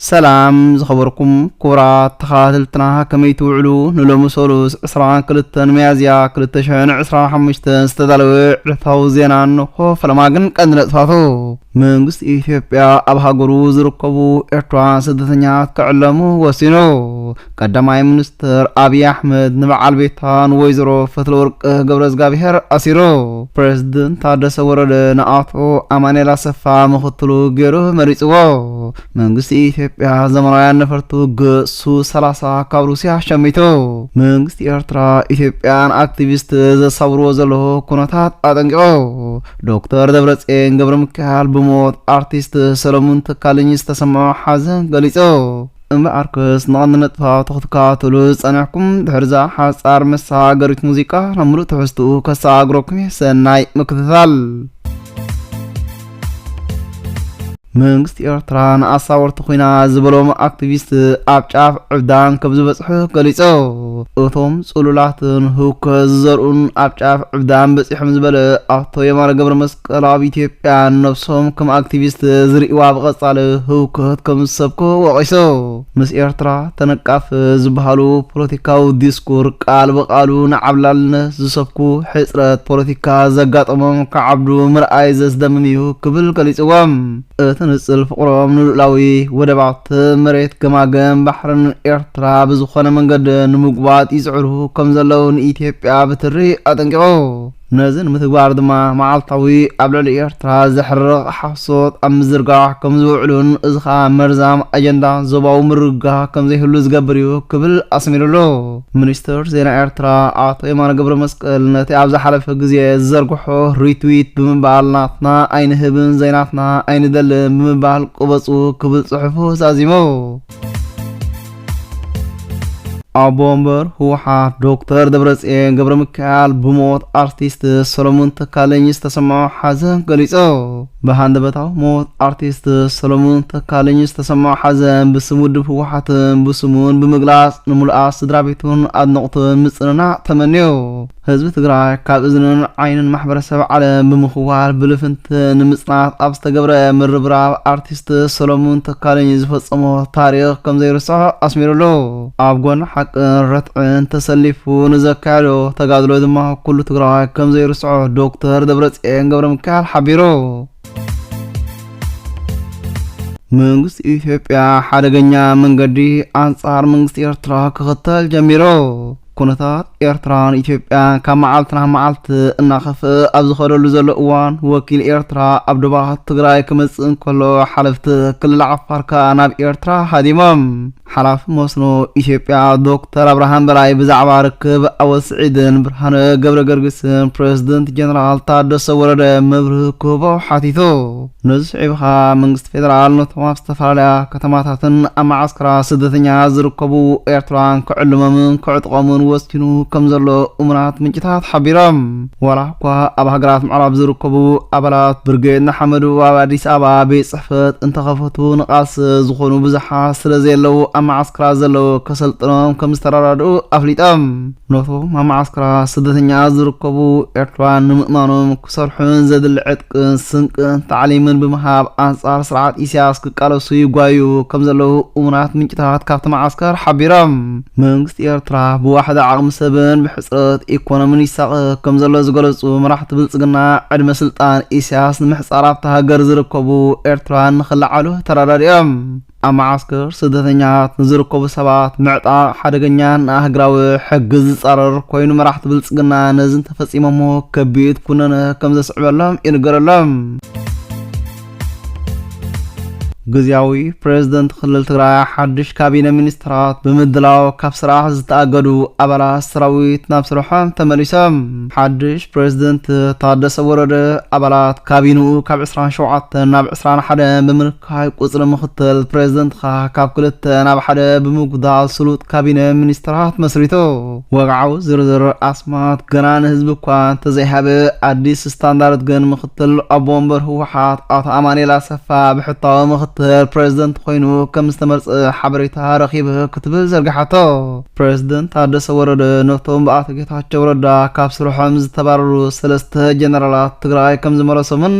سلام زخبركم كورات تخاتلتنا كمي توعلو نلوم سولوس عسران كلتن ميازيا كلتشان عسران حمشتن استدلو عرفاو زينان خوف لماقن قندل اطفاثو መንግስት ኢትዮጵያ ኣብ ሃገሩ ዝርከቡ ኤርትራውያን ስደተኛታት ክዕለሙ ወሲኑ ቀዳማይ ሚኒስትር አብይ አሕመድ ንበዓል ቤታን ወይዘሮ ፈትለወርቅ ገብረእግዚአብሔር ኣሲሩ ፕሬዝደንት ታደሰ ወረደ ንኣቶ አማኑኤል አሰፋ ምክትሉ ገይሩ መሪፅዎ መንግስት ኢትዮጵያ ዘመናውያን ነፈርቱ ገሱ 30 ካብ ሩስያ ሸሚቱ መንግስት ኤርትራ ኢትዮጵያን አክቲቪስት ዘሳብርዎ ዘለዎ ኩነታት አጠንቂቁ ዶክተር ደብረጽዮን ገብረሚካኤል موت ارتيست سلمون تكاليني استسمع حزن قليصو امباركس نغنت فاتخاتلو صنعكم درزا حصار مساغرت موسيقى نمرو تحستو كساغروكم سناي مكتثال መንግስት ኤርትራን አሳወርት ኮይና ዝበሎም አክቲቪስት ኣብ ጫፍ ዕብዳን ከብዝበጽሑ ገሊጾ እቶም ጽሉላትን ህውከት ዘርኡን ኣብ ጫፍ ዕብዳን በጺሖም ዝበለ ኣቶ የማነ ገብረ መስቀል ኣብ ኢትዮጵያ ነፍሶም ከም አክቲቪስት ዝርእዋ ብቐጻሊ ህውከት ከም ዝሰብኩ ወቂሶ ምስ ኤርትራ ተነቃፍ ዝበሃሉ ፖለቲካዊ ዲስኩር ቃል በቃሉ ንዓብላልነት ዝሰብኩ ሕጽረት ፖለቲካ ዘጋጠሞም ከዓብዱ ምርኣይ ዘስደምም እዩ ክብል ገሊጽዎም ንጽል ፍቅሮም ንሉላዊ ወደባት መሬት ገማገም ባሕርን ኤርትራ ብዝኾነ መንገድ ንምጉባት ይጽዕሩ ከም ዘለው ንኢትዮጵያ ብትሪ አጠንቂቁ ነዝን ምትግባር ድማ መዓልታዊ ኣብ ልዕሊ ኤርትራ ዘሕርቕ ሓሶት ኣብ ምዝርጋሕ ከም ዝውዕሉን እዝኻ መርዛም ኣጀንዳ ዞባዊ ምርጋሕ ከም ዘይህሉ ዝገብር እዩ ክብል ኣስሚሩሉ ሚኒስትር ዜና ኤርትራ ኣቶ የማነ ገብረ መስቀል ነቲ ኣብ ዝሓለፈ ግዜ ዝዘርግሖ ሪትዊት ብምባል ናትና ኣይንህብን ዜናትና ኣይንደልን ብምባል ቅበፁ ክብል ጽሑፉ ዛዚሙ አቦምበር ህወሓት ዶክተር ደብረጽዮን ገብረሚካኤል ብሞት አርቲስት ሰሎሞን ተካልኝ ዝተሰማዑ ሓዘን ገሊጾ በሃንደበታው ሞት አርቲስት ሰሎሞን ተካልኝ ዝተሰማዑ ሓዘን ብስሙ ውድብ ህወሓትን ብስሙን ብምግላጽ ንሙልኣት ስድራቤቱን ኣድነቕቱን ምጽንናዕ ተመንዩ ህዝቢ ትግራይ ካብ እዝንን ዓይንን ማሕበረሰብ ዓለም ብምኽዋል ብልፍንቲ ንምጽናት ኣብ ዝተገብረ ምርብራብ አርቲስት ሰሎሞን ተካልኝ ዝፈጸሞ ታሪኽ ከም ዘይርስዖ ኣስሚሩሉ ኣብ ጎን حقن رتعن تسلفو نزكالو تقادلو دما كل تقرأ كم زي رسعو دكتور دبرصيون ገብረሚካኤል حبيرو መንግስት ኢትዮጵያ ሓደገኛ መንገዲ አንጻር መንግስት ኤርትራ ክኸተል ጀሚሮ ኩነታት ኤርትራን ኢትዮጵያን ካብ መዓልትና መዓልቲ እናኸፈ ኣብ ዝኸደሉ ዘሎ እዋን ወኪል ኤርትራ ኣብ ደባት ትግራይ ክመጽእ ከሎ ሓለፍቲ ክልል ዓፋርካ ናብ ኤርትራ ሃዲሞም ሓላፊ መስኖ ኢትዮጵያ ዶክተር አብርሃም በላይ ብዛዕባ ርክብ ኣወስዒድን ብርሃነ ገብረ ገርግስን ፕሬዝደንት ጀነራል ታደሰ ወረደ መብርህ ክህቦ ሓቲቱ ንዝስዒብኻ መንግስት ፌደራል ነቶም ኣብ ዝተፈላለያ ከተማታትን ኣብ ማዓስከራ ስደተኛ ዝርከቡ ኤርትራን ክዕልሞምን ክዕጥቀሙን ወስኑ ከም ዘሎ እሙናት ምንጭታት ሓቢሮም ወላ እኳ ኣብ ሃገራት ምዕራብ ዝርከቡ ኣባላት ብርጌድ ንሓመዱ ኣብ ኣዲስ ኣበባ ቤት ጽሕፈት እንተኸፈቱ ንቓስ ዝኾኑ ብዙሓት ስለዘየለው ኣብ ማዓስከራ ዘለው ከሰልጥኖም ከም ዝተራዳድኡ ኣፍሊጦም ነቶም ኣብ ማዓስከራ ስደተኛ ዝርከቡ ኤርትራን ንምእማኖም ክሰርሑን ዘድሊ ዕጥቅን ስንቅን ታዕሊምን ብምሃብ ኣንጻር ስርዓት ኢሳያስ ክቃለሱ ይጓዩ ከም ዘለው እሙናት ምንጭታት ካብቲ ማዓስከር ሓቢሮም መንግስት ኤርትራ ብዋሕዳ ዓቕሚ ሰብን ብሕፅረት ኢኮኖሚን ይሳቐ ከም ዘሎ ዝገለጹ መራሕቲ ብልጽግና ዕድመ ስልጣን ኢሳያስ ንምሕጻር ኣብቲ ሃገር ዝርከቡ ኤርትራን ንኽለዓሉ ተራዳድዮም ኣብ ማዓስከር ስደተኛታት ንዝርከቡ ሰባት ምዕጣቕ ሓደገኛን ኣህግራዊ ሕጊ ዝጻረር ኮይኑ መራሕቲ ብልጽግና ነዝን ተፈጺሞሞ ከቢድ ኩነነ ከም ዘስዕበሎም ይንገረሎም ግዚያዊ ፕሬዝደንት ክልል ትግራይ ሓድሽ ካቢነ ሚኒስትራት ብምድላው ካብ ስራሕ ዝተኣገዱ ኣባላት ሰራዊት ናብ ስርሖም ተመሊሶም ሓድሽ ፕሬዝደንት ታደሰ ወረደ ኣባላት ካቢነኡ ካብ 27 ናብ 21 ብምርካይ ቁጽሪ ምክትል ፕሬዝደንት ካብ 2 ናብ 1 ብምጉዳል ስሉጥ ካቢነ ሚኒስትራት መስሪቶ ወግዓዊ ዝርዝር ኣስማት ገና ንህዝቢ እኳ ተዘይሃበ ኣዲስ ስታንዳርድ ግን ምክትል ኣቦ ወንበር ህወሓት ኣቶ አማኑኤል አሰፋ ብሕታዊ ምክትል ምክትል ፕሬዝደንት ኮይኑ ከም ዝተመርጸ ሓበሬታ ረኺበ ክትብል ዘርግሓቶ ፕሬዝደንት ታደሰ ወረደ ነቶም በኣቶ ጌታቸው ረዳ ካብ ስርሖም ዝተባረሩ 3 ጀነራላት ትግራይ ከም ዝመለሶምን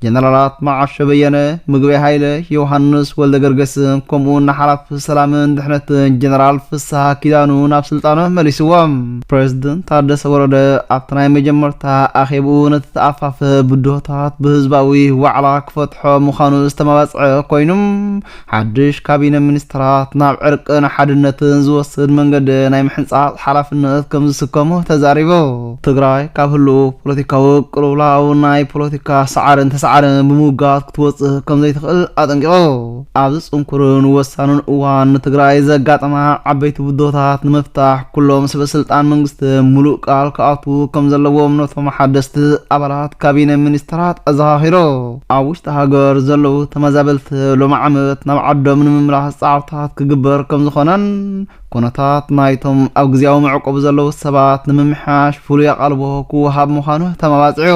ጀነራላት ማዓሾ በየነ ምግበይ ሃይለ ዮሃንስ ወልደ ገርገስን ከምኡውን ሓላፍ ሰላምን ድሕነትን ጀነራል ፍስሓ ኪዳኑ ናብ ስልጣኖም መሊስዎም ፕሬዝደንት ታደሰ ወረደ ኣብቲ ናይ መጀመርታ ኣኼብኡ ነቲ ተኣፋፈ ብድሆታት ብህዝባዊ ዋዕላ ክፈትሖ ምዃኑ ዝተመባፅዐ ኮይኑም ሓድሽ ካቢነ ሚኒስትራት ናብ ዕርቅን ሓድነትን ዝወስድ መንገዲ ናይ ምሕንፃፅ ሓላፍነት ከም ዝስከሙ ተዛሪቡ ትግራይ ካብ ህሉ ፖለቲካዊ ቅልውላው ናይ ፖለቲካ ሰዓርን ተሰዓርን ብምውጋት ክትወፅእ ከም ዘይትኽእል ኣጠንቂቑ ኣብዚ ፅንኩርን ወሳንን እዋን ንትግራይ ዘጋጠማ ዓበይቲ ውድቦታት ንምፍታሕ ኩሎም ሰበስልጣን መንግስቲ ሙሉእ ቃል ክኣትዉ ከም ዘለዎም ነቶም ሓደስቲ ኣባላት ካቢነ ሚኒስትራት ኣዘኻኺሮ ኣብ ውሽጢ ሃገር ዘለው ተመዛበልቲ ሎሚ ዓመት ናብ ዓዶም ንምምላስ ፃዕርታት ክግበር ከም ዝኾነን ኩነታት ናይቶም ኣብ ግዝያዊ መዕቆብ ዘለው ሰባት ንምምሕያሽ ፍሉይ ኣቓልቦ ክወሃብ ምዃኑ ተመባፂዑ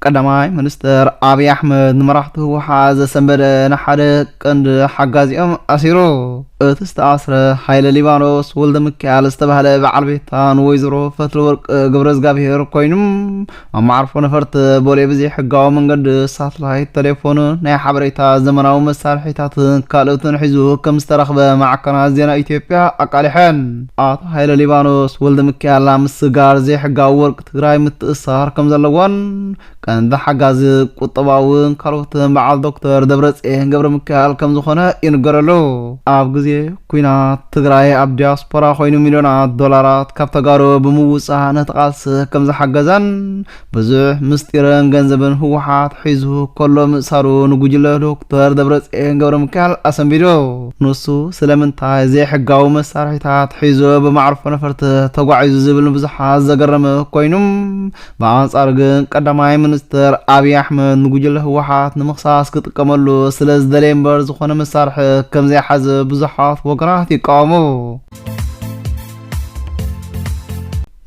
ቀዳማይ ሚኒስትር ኣብይ ኣሕመድ ንመራሕቲ ህወሓት ዘሰንበደ ንሓደ ቀንዲ ሓጋዚኦም ኣሲሩ እቲ ዝተኣስረ ሃይለ ሊባኖስ ወልደ ሚካኤል ዝተባህለ በዓል ቤታን ወይዘሮ ፈትለ ወርቅ ገብረ እግዚአብሔር ኮይኑም ኣብ ማዕርፎ ነፈርቲ ቦሌ ብዘይ ሕጋዊ መንገዲ ሳትላይት ቴሌፎንን ናይ ሓበሬታ ዘመናዊ መሳርሒታትን ካልኦትን ሒዙ ከም ዝተረኽበ ማዕከናት ዜና ኢትዮጵያ ኣቃሊሐን ኣቶ ሃይለ ሊባኖስ ወልደ ሚካኤል ናብ ምስጋር ዘይሕጋዊ ወርቂ ትግራይ ምትእሳር ከም ዘለዎን ቀንዲ ሓጋዚ ቁጠባውን ካልኦትን በዓል ዶክተር ደብረፅዮን ገብረ ሚካኤል ከም ዝኾነ ይንገረሉ ኣብ ግዜ ኩናት ትግራይ ኣብ ዲያስፖራ ኮይኑ ሚልዮናት ዶላራት ካብ ተጋሩ ብምውፃእ ነቲ ቃልሲ ከም ዝሓገዛን ብዙሕ ምስጢርን ገንዘብን ህወሓት ሒዙ ከሎ ምእሳሩ ንጉጅለ ዶክተር ደብረፅዮን ገብረ ሚካኤል ኣሰንቢዱ ንሱ ስለምንታይ ዘይሕጋዊ መሳርሒታት ሒዙ ብማዕርፎ ነፈርቲ ተጓዒዙ ዝብል ብዙሓት ዘገረመ ኮይኑም ብኣንጻር ግን ቀዳማይ ሚኒስትር ኣብይ ኣሕመድ ንጉጅለ ህወሓት ንምኽሳስ ክጥቀመሉ ስለ ዝደለየ እምበር ዝኾነ መሳርሒ ከም ዘይሓዘ ብዙሓት ወገናት ይቃወሙ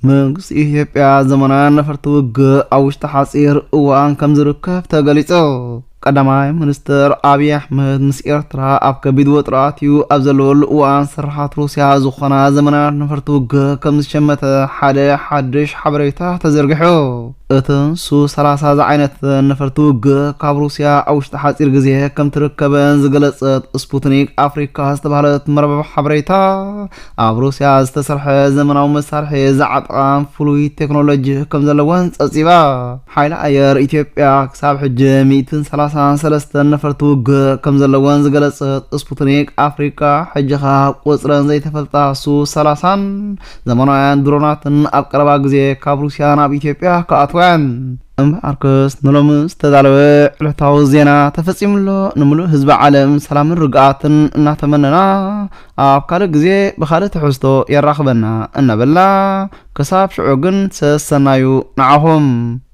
መንግስቲ ኢትዮጵያ ዘመናዊ ነፈርቲ ውግእ ኣብ ውሽጢ ሓፂር እዋን ከም ዝርከብ ተገሊጹ ቀዳማይ ሚኒስትር ኣብይ ኣሕመድ ምስ ኤርትራ ኣብ ከቢድ ውጥረት እዩ ኣብ ዘለወሉ እዋን ስራሓት ሩስያ ዝኾና ዘመናዊ ነፈርቲ ውግእ ከም ዝሸመተ ሓደ ሓድሽ ሓበሬታ ተዘርጊሑ እተን ሱ-30 ዝዓይነት ነፈርቲ ውግእ ካብ ሩስያ ኣብ ውሽጢ ሓፂር ግዜ ከም ትርከበን ዝገለጸት ስፑትኒክ ኣፍሪካ ዝተባህለት መርበብ ሓበሬታ ኣብ ሩስያ ዝተሰርሐ ዘመናዊ መሳርሒ ዝዓጠቓን ፍሉይ ቴክኖሎጂ ከም ዘለወን ጸጺባ ሓይሊ ኣየር ኢትዮጵያ ክሳብ ሕጂ 133 ነፈርቲ ውግእ ከም ዘለወን ዝገለጸት ስፑትኒክ ኣፍሪካ ሕጂኻ ቁፅረን ዘይተፈልጣ ሱ-30 ዘመናውያን ድሮናትን ኣብ ቀረባ ግዜ ካብ ሩስያ ናብ ኢትዮጵያ ክኣትወን እምበኣርክስ ንሎሚ ዝተዳለወ ዕለታዊ ዜና ተፈጺሙሎ ንሙሉእ ህዝቢ ዓለም ሰላምን ርግኣትን እናተመነና ኣብ ካልእ ግዜ ብካልእ ትሕዝቶ የራኽበና እናበላ ክሳብ ሽዑ ግን ሰናዩ ንዓኹም